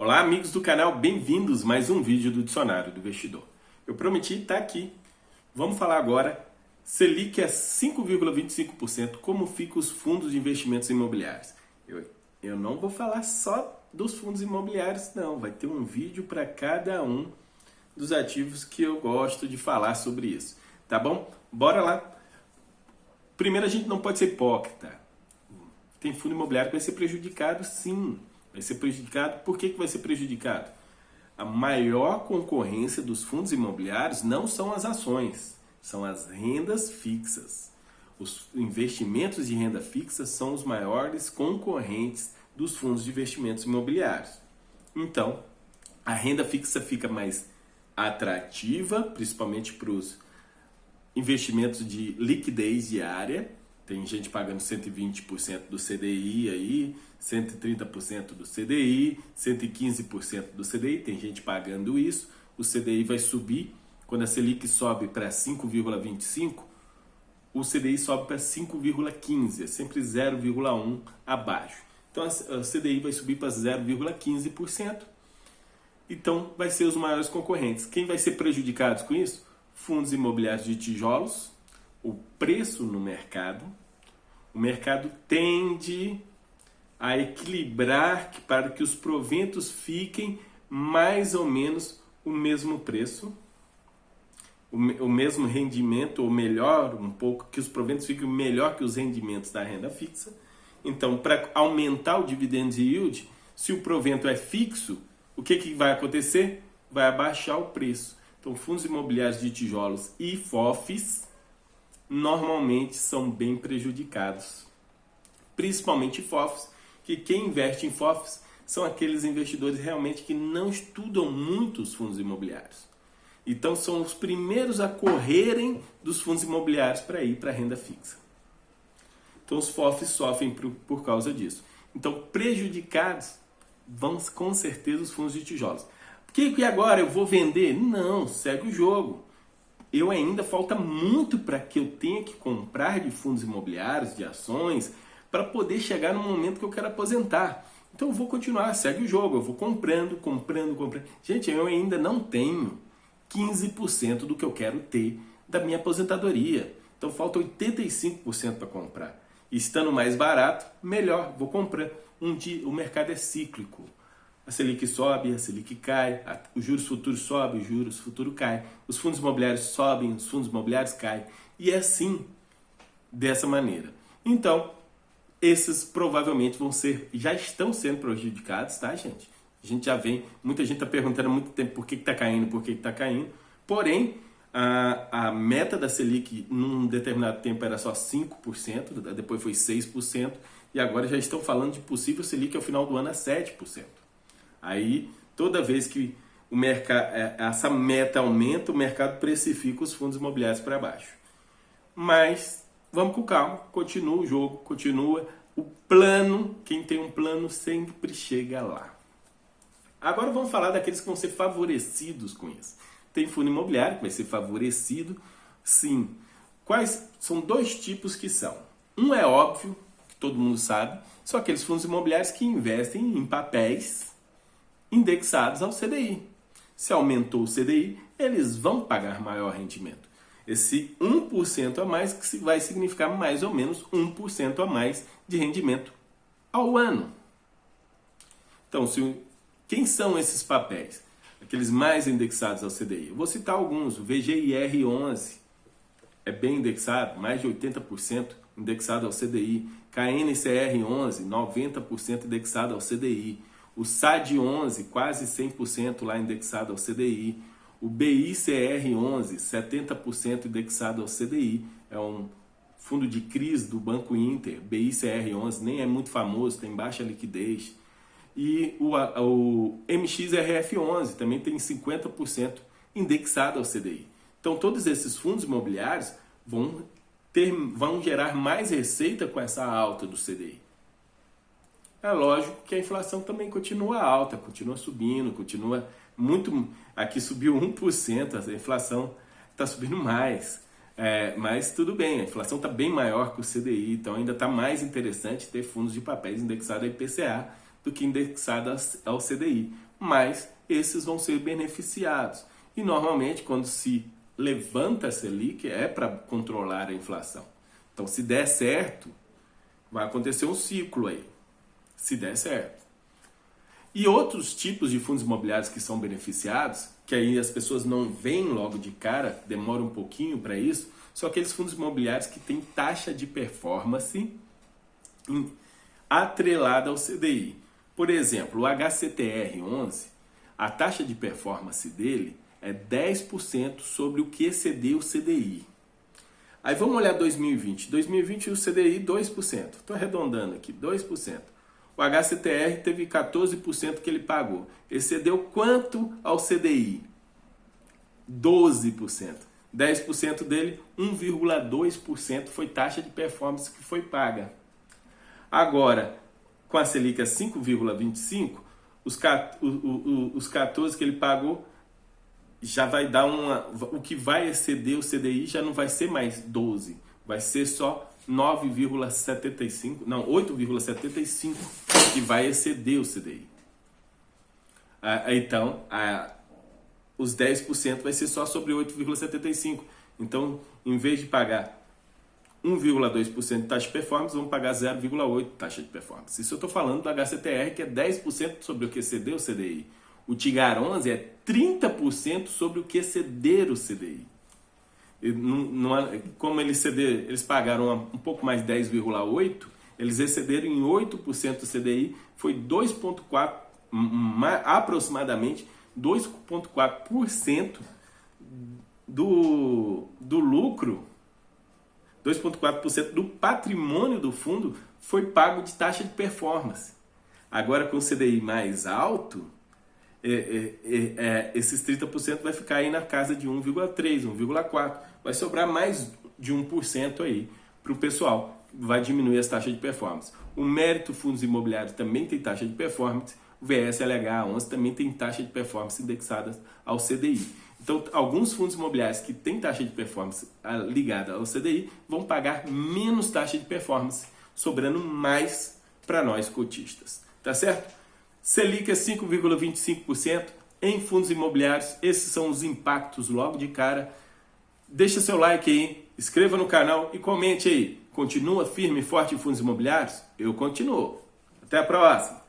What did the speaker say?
Olá, amigos do canal, bem-vindos a mais um vídeo do Dicionário do Investidor. Eu prometi estar aqui. Vamos falar agora, Selic é 5,25%, como ficam os fundos de investimentos imobiliários. Eu não vou falar só dos fundos imobiliários, não. Vai ter um vídeo para cada um dos ativos que eu gosto de falar sobre isso. Tá bom? Bora lá. Primeiro, a gente não pode ser hipócrita. Tem fundo imobiliário que vai ser prejudicado, sim. Vai ser prejudicado. Por que vai ser prejudicado? A maior concorrência dos fundos imobiliários não são as ações, são as rendas fixas. Os investimentos de renda fixa são os maiores concorrentes dos fundos de investimentos imobiliários. Então, a renda fixa fica mais atrativa, principalmente para os investimentos de liquidez diária. Tem gente pagando 120% do CDI aí, 130% do CDI, 115% do CDI. Tem gente pagando isso. O CDI vai subir. Quando a Selic sobe para 5,25%, o CDI sobe para 5,15%. É sempre 0,1% abaixo. Então a CDI vai subir para 0,15%. Então vai ser os maiores concorrentes. Quem vai ser prejudicado com isso? Fundos imobiliários de tijolos. O preço no mercado. O mercado tende a equilibrar para que os proventos fiquem mais ou menos o mesmo preço, o mesmo rendimento, ou melhor, um pouco, que os proventos fiquem melhor que os rendimentos da renda fixa. Então, para aumentar o dividend yield, se o provento é fixo, o que vai acontecer? Vai abaixar o preço. Então, fundos imobiliários de tijolos e FOFs normalmente são bem prejudicados. Principalmente FOFs, que quem investe em FOFs são aqueles investidores realmente que não estudam muito os fundos imobiliários. Então são os primeiros a correrem dos fundos imobiliários para ir para a renda fixa. Então os FOFs sofrem por causa disso. Então prejudicados vão com certeza os fundos de tijolos. Por que agora eu vou vender? Não, segue o jogo. Eu ainda falta muito para que eu tenha que comprar de fundos imobiliários, de ações, para poder chegar no momento que eu quero aposentar. Então eu vou continuar, segue o jogo, eu vou comprando. Gente, eu ainda não tenho 15% do que eu quero ter da minha aposentadoria. Então falta 85% para comprar. E estando mais barato, melhor, vou comprar. Um dia o mercado é cíclico. A Selic sobe, a Selic cai, os juros futuros sobem, os juros futuros caem, os fundos imobiliários sobem, os fundos imobiliários caem. E é assim, dessa maneira. Então, esses provavelmente já estão sendo prejudicados, tá, gente? A gente já vem, muita gente está perguntando há muito tempo por que está caindo, por que está caindo. Porém, a meta da Selic num determinado tempo era só 5%, depois foi 6%, e agora já estão falando de possível Selic ao final do ano a 7%. Aí, toda vez que essa meta aumenta, o mercado precifica os fundos imobiliários para baixo. Mas vamos com calma, continua o jogo, continua o plano. Quem tem um plano sempre chega lá. Agora vamos falar daqueles que vão ser favorecidos com isso. Tem fundo imobiliário que vai ser favorecido, sim. Quais são dois tipos que são? Um é óbvio, que todo mundo sabe, são aqueles fundos imobiliários que investem em papéis indexados ao CDI. Se aumentou o CDI, eles vão pagar maior rendimento. Esse 1% a mais que vai significar mais ou menos 1% a mais de rendimento ao ano. Então, quem são esses papéis? Aqueles mais indexados ao CDI. Eu vou citar alguns. O VGIR11 é bem indexado, mais de 80% indexado ao CDI. KNCR11, 90% indexado ao CDI. O SAD11, quase 100% lá indexado ao CDI. O BICR11, 70% indexado ao CDI. É um fundo de crise do Banco Inter. BICR11 nem é muito famoso, tem baixa liquidez. E o MXRF11 também tem 50% indexado ao CDI. Então todos esses fundos imobiliários vão gerar mais receita com essa alta do CDI. É lógico que a inflação também continua alta, continua subindo, continua muito. Aqui subiu 1%, a inflação está subindo mais. Mas tudo bem, a inflação está bem maior que o CDI, então ainda está mais interessante ter fundos de papéis indexados a IPCA do que indexados ao CDI. mais esses vão ser beneficiados. E normalmente quando se levanta a Selic é para controlar a inflação. Então se der certo, vai acontecer um ciclo aí, se der certo. E outros tipos de fundos imobiliários que são beneficiados, que aí as pessoas não veem logo de cara, demora um pouquinho para isso, são aqueles fundos imobiliários que têm taxa de performance atrelada ao CDI. Por exemplo, o HCTR11, a taxa de performance dele é 10% sobre o que excedeu o CDI. Aí vamos olhar 2020. 2020 o CDI 2%. Estou arredondando aqui, 2%. O HCTR teve 14% que ele pagou. Excedeu quanto ao CDI? 12%. 10% dele, 1,2% foi taxa de performance que foi paga. Agora, com a Selic a 5,25%, os 14% que ele pagou já vai dar o que vai exceder o CDI já não vai ser mais 12%, vai ser só 9,75%, não, 8,75% que vai exceder o CDI. Então, os 10% vai ser só sobre 8,75%. Então, em vez de pagar 1,2% de taxa de performance, vamos pagar 0,8% de taxa de performance. Isso eu estou falando do HCTR, que é 10% sobre o que exceder o CDI. O TIGAR 11 é 30% sobre o que exceder o CDI. Como eles pagaram um pouco mais 10,8%, eles excederam em 8% do CDI, foi 2,4%, aproximadamente 2,4% do lucro, 2,4% do patrimônio do fundo foi pago de taxa de performance. Agora, com o CDI mais alto, esses 30% vai ficar aí na casa de 1,3%, 1,4%. Vai sobrar mais de 1% aí para o pessoal. Vai diminuir as taxas de performance. O Mérito Fundos Imobiliários também tem taxa de performance. O VSLH 11 também tem taxa de performance indexada ao CDI. Então, alguns fundos imobiliários que têm taxa de performance ligada ao CDI vão pagar menos taxa de performance, sobrando mais para nós cotistas. Tá certo? Selic é 5,25% em fundos imobiliários. Esses são os impactos logo de cara. Deixa seu like aí, inscreva no canal e comente aí. Continua firme e forte em fundos imobiliários? Eu continuo. Até a próxima!